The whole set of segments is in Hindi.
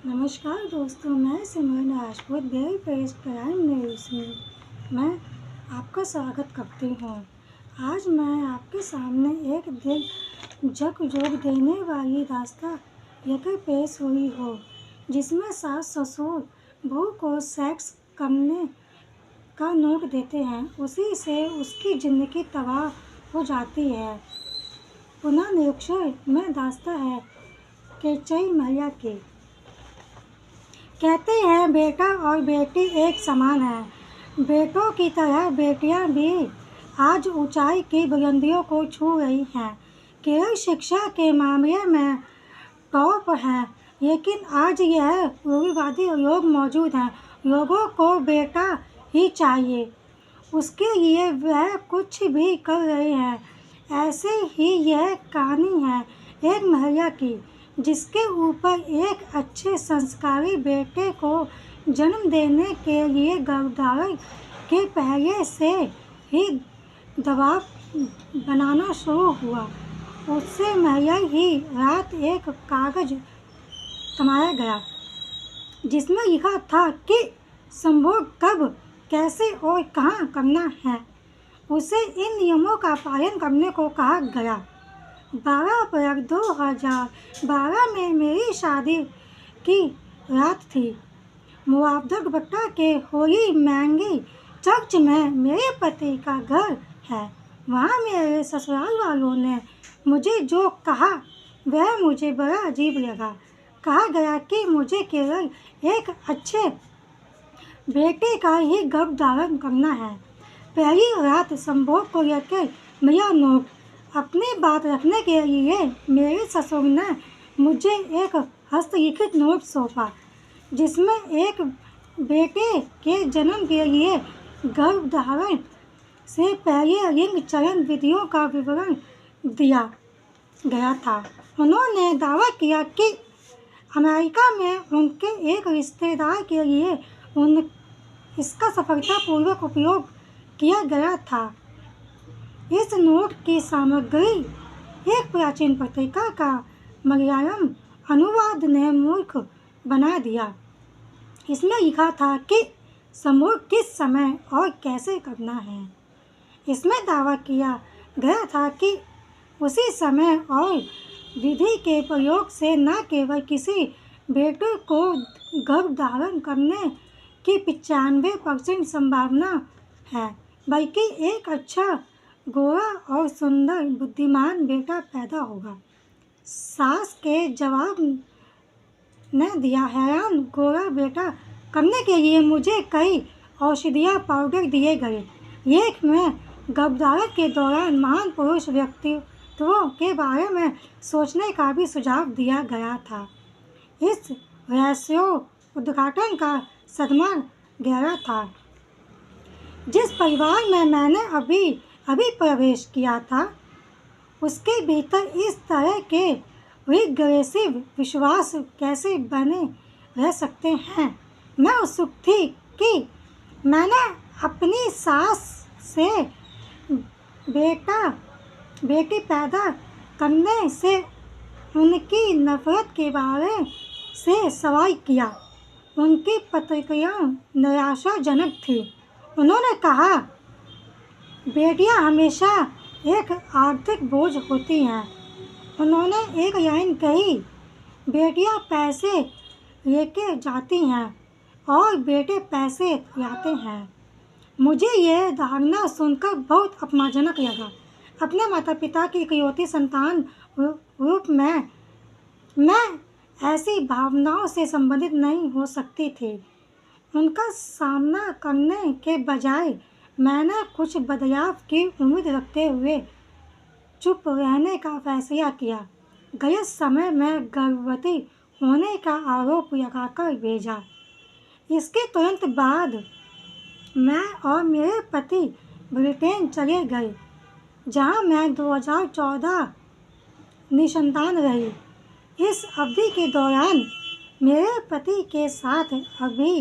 नमस्कार दोस्तों, मैं Simran Rajput very fast crime news में मैं आपका स्वागत करती हूँ। आज मैं आपके सामने एक दिल झकझोर देने वाली दास्तां लेकर पेश हुई हो, जिसमें सास ससुर बहू को सेक्स करने का नोट देते हैं, उसी से उसकी ज़िंदगी तबाह हो जाती है। पुनः निरीक्षण में दास्तां है केचई मैया की। कहते हैं बेटा और बेटी एक समान है। बेटों की तरह बेटियां भी आज ऊंचाई की बुलंदियों को छू रही हैं। केवल शिक्षा के मामले में टॉप है, लेकिन आज यह रूढ़िवादी लोग मौजूद हैं। लोगों को बेटा ही चाहिए, उसके लिए वह कुछ भी कर रहे हैं। ऐसे ही यह कहानी है एक महिला की, जिसके ऊपर एक अच्छे संस्कारी बेटे को जन्म देने के लिए गर्भधारण के पहले से ही दबाव बनाना शुरू हुआ। उससे महिला ही रात एक कागज थमाया गया, जिसमें लिखा था कि संभोग कब, कैसे और कहाँ करना है। उसे इन नियमों का पालन करने को कहा गया। 12 अप्रैल 2012 में मेरी शादी की रात थी। मुआवजा दुपट्टा के होली महंगी चर्च में मेरे पति का घर है। वहाँ मेरे ससुराल वालों ने मुझे जो कहा वह मुझे बड़ा अजीब लगा। कहा गया कि मुझे केवल एक अच्छे बेटे का ही गर्भ धारण करना है। पहली रात संभोग को लेकर मिला नोट। अपनी बात रखने के लिए मेरे ससुर ने मुझे एक हस्तलिखित नोट सौंपा, जिसमें एक बेटे के जन्म के लिए गर्भधारण से पहले लिंग चयन विधियों का विवरण दिया गया था। उन्होंने दावा किया कि अमेरिका में उनके एक रिश्तेदार के लिए इसका सफलतापूर्वक उपयोग किया गया था। इस नोट की सामग्री एक प्राचीन पत्रिका का मलयालम अनुवाद ने मूर्ख बना दिया। इसमें लिखा था कि संभोग किस समय और कैसे करना है। इसमें दावा किया गया था कि उसी समय और विधि के प्रयोग से न केवल किसी बेटे को गर्भ धारण करने की 95% संभावना है, बल्कि एक अच्छा, गोरा और सुंदर बुद्धिमान बेटा पैदा होगा। सास के जवाब ने दिया, हैरान गोरा बेटा करने के लिए मुझे कई औषधीय पाउडर दिए गए। लेख में गर्भधारण के दौरान महान पुरुष व्यक्तित्वों के बारे में सोचने का भी सुझाव दिया गया था। इस रहस्योद्घाटन का सदमा गहरा था। जिस परिवार में मैंने अभी प्रवेश किया था, उसके भीतर इस तरह के रिग्रेसिव विश्वास कैसे बने रह सकते हैं। मैं उत्सुक थी कि मैंने अपनी सास से बेटी पैदा करने से उनकी नफरत के बारे से सवाल किया। उनकी प्रतिक्रिया निराशाजनक थी। उन्होंने कहा, बेटियां हमेशा एक आर्थिक बोझ होती हैं। उन्होंने एक लाइन कही, बेटियां पैसे लेके जाती हैं और बेटे पैसे लाते हैं। मुझे यह धारणा सुनकर बहुत अपमानजनक लगा। अपने माता पिता की इकलौती संतान रूप में मैं ऐसी भावनाओं से संबंधित नहीं हो सकती थी। उनका सामना करने के बजाय मैंने कुछ बदलाव की उम्मीद रखते हुए चुप रहने का फैसला किया। गलत समय में गर्भवती होने का आरोप लगाकर भेजा। इसके तुरंत बाद मैं और मेरे पति ब्रिटेन चले गए, जहां मैं 2014 निसंतान रही। इस अवधि के दौरान मेरे पति के साथ अभी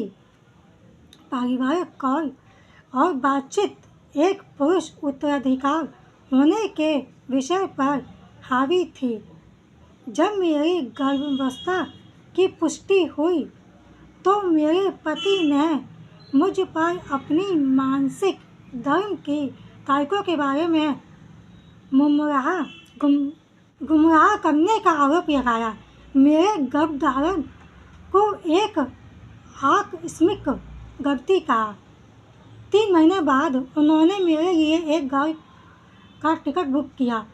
पारिवारिक कॉल और बातचीत एक पुरुष उत्तराधिकार होने के विषय पर हावी थी। जब मेरी गर्भावस्था की पुष्टि हुई तो मेरे पति ने मुझ पर अपनी मानसिक धर्म की तारीखों के बारे में गुमराह करने का आरोप लगाया। मेरे गर्भधारण को एक आकस्मिक गलती कहा। 3 महीने बाद उन्होंने मेरे लिए एक घर का टिकट बुक किया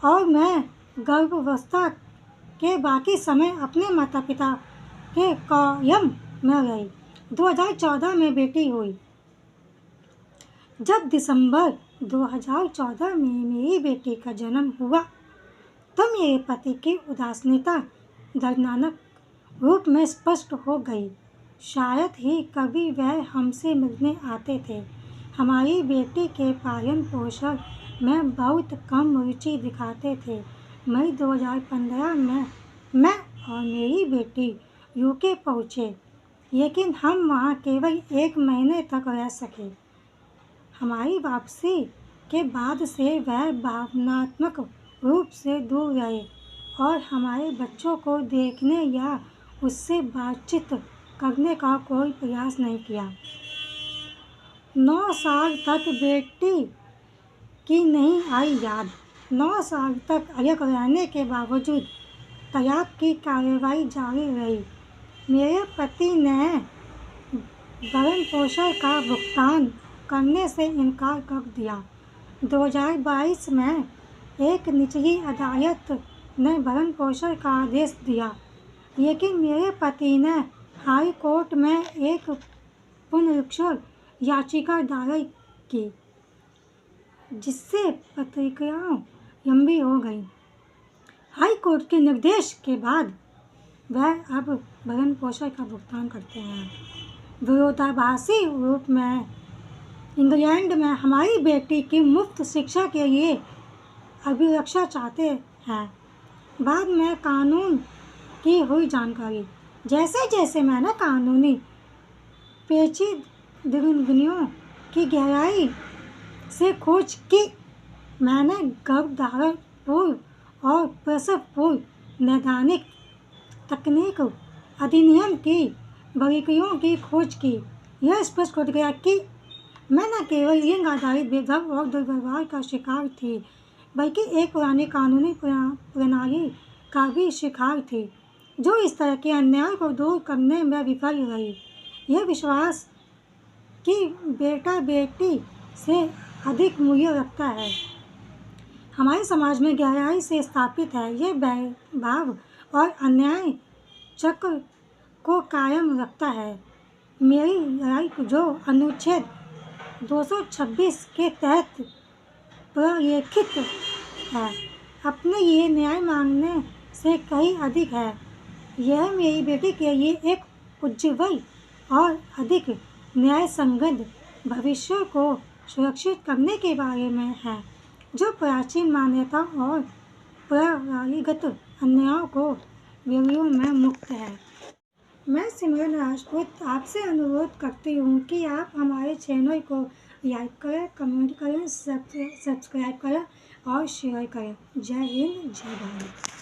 और मैं गर्भावस्था के बाकी समय अपने माता पिता के कायम में रही। 2014 में बेटी हुई। जब दिसंबर 2014 में मेरी बेटी का जन्म हुआ तो मेरे पति की उदासीनता दर्दनाक रूप में स्पष्ट हो गई। शायद ही कभी वह हमसे मिलने आते थे। हमारी बेटी के पालन पोषण में बहुत कम रुचि दिखाते थे। मई 2015 में मैं और मेरी बेटी यूके पहुँचे, लेकिन हम वहाँ केवल 1 महीने तक रह सके। हमारी वापसी के बाद से वह भावनात्मक रूप से दूर रहे और हमारे बच्चों को देखने या उससे बातचीत करने का कोई प्रयास नहीं किया। 9 साल तक बेटी की नहीं आई याद। 9 साल तक अलग रहने के बावजूद तलाक की कार्रवाई जारी रही। मेरे पति ने भरण पोषण का भुगतान करने से इनकार कर दिया। 2022 में एक निचली अदालत ने भरण पोषण का आदेश दिया, लेकिन मेरे पति ने हाई कोर्ट में एक पुनरीक्षण याचिका दायर की, जिससे प्रक्रियाएं लंबी हो गई। हाई कोर्ट के निर्देश के बाद वह अब भरण पोषण का भुगतान करते हैं। विरोधाभासी रूप में इंग्लैंड में हमारी बेटी की मुफ्त शिक्षा के लिए अभिरक्षा चाहते हैं। बाद में कानून की हुई जानकारी। जैसे जैसे मैंने कानूनी पेचीदगियों की गहराई से खोज की, मैंने गर्भधारण पूर्व और प्रसव पूर्व नैदानिक तकनीक अधिनियम की बारीकियों की खोज की। यह स्पष्ट हो गया कि मैं न केवल लिंग आधारित भेदभाव और दुर्व्यवहार का शिकार थी, बल्कि एक पुरानी कानूनी प्रणाली का भी शिकार थी, जो इस तरह के अन्याय को दूर करने में विफल रही। यह विश्वास कि बेटा बेटी से अधिक मूल्य रखता है हमारे समाज में गहराई से स्थापित है। यह भेदभाव और अन्याय चक्र को कायम रखता है। मेरी लड़ाई जो अनुच्छेद 226 के तहत प्रलेखित है, अपने लिए न्याय मांगने से कहीं अधिक है। यह मेरी बेटी के लिए एक उज्ज्वल और अधिक न्यायसंगत भविष्य को सुरक्षित करने के बारे में है, जो प्राचीन मान्यता और प्रणालीगत अन्यायों को वेलियों में मुक्त है। मैं सिमरन राजपूत आपसे अनुरोध करती हूँ कि आप हमारे चैनल को लाइक करें, कमेंट करें, सब्सक्राइब करें और शेयर करें। जय हिंद, जय भारत।